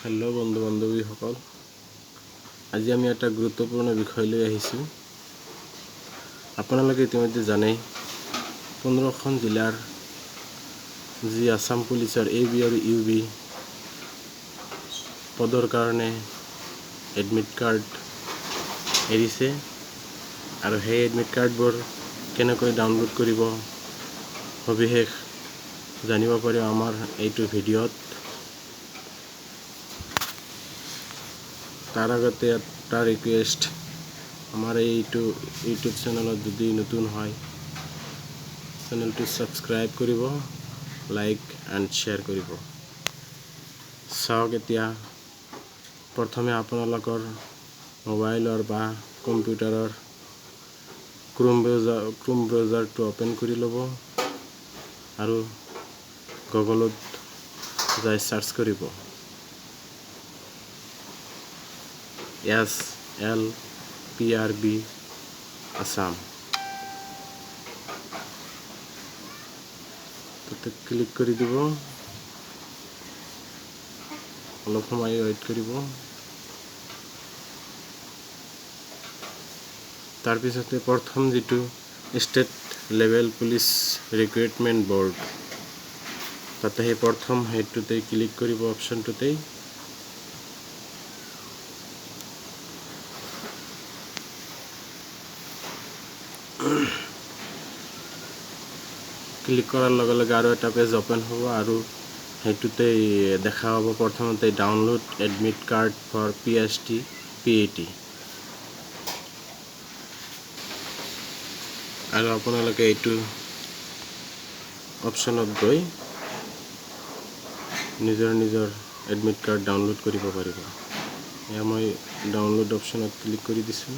Hello बंधु बान्धवीসকল, আজি আমি এটা গুৰুত্বপূৰ্ণ বিষয় লৈ আহিছো। আপোনালোকে ইতিমধ্যে জানেই 15খন জিলাৰ যি আসাম পুলিচৰ এবি আৰু ইউবি পদৰ কাৰণে এডমিট কাৰ্ড এৰিছে আৰু সেই এডমিট কাৰ্ডবোৰ কেনেকৈ ডাউনলোড কৰিব সবিশেষ জানিব পাৰিব আমাৰ এইটো ভিডিঅ'ত। तार आगते এটা ৰিকোয়েস্ট, আমাৰ এইটো ইউটিউব চ্যানেলত যদি নতুন হয় চ্যানেলটো সাবস্ক্ৰাইব কৰিব, লাইক এন্ড শেয়াৰ কৰিব। চাওক এতিয়া প্ৰথমে আপোনালোকৰ মোবাইলৰ বা কম্পিউটাৰৰ ক্ৰোম ব্ৰাউজাৰটো ওপেন কৰি ল'ব আৰু গুগলত যাই সাৰ্চ কৰিব SLPRB আসাম। তাতে ক্লিক কৰি দিব, অলপ সময় ওয়েট কৰিব। তাৰ পিছতে প্ৰথম যেটো state level police recruitment board, তাতে সেই প্ৰথম হেতুতে ক্লিক কৰিব, অপশনটোতে ক্লিক কৰাৰ লগে লগে আৰু এটা পেজ ওপেন হ'ব আৰু হেতুতে দেখা হ'ব প্ৰথমতে download admit card for PST PAT। আৰু আপোনালোকে এইটো অপশনত গৈ নিজৰ এডমিট কাৰ্ড ডাউনলোড কৰিব পাৰিব। এয়া মই ডাউনলোড অপশনত ক্লিক কৰি দিছোঁ।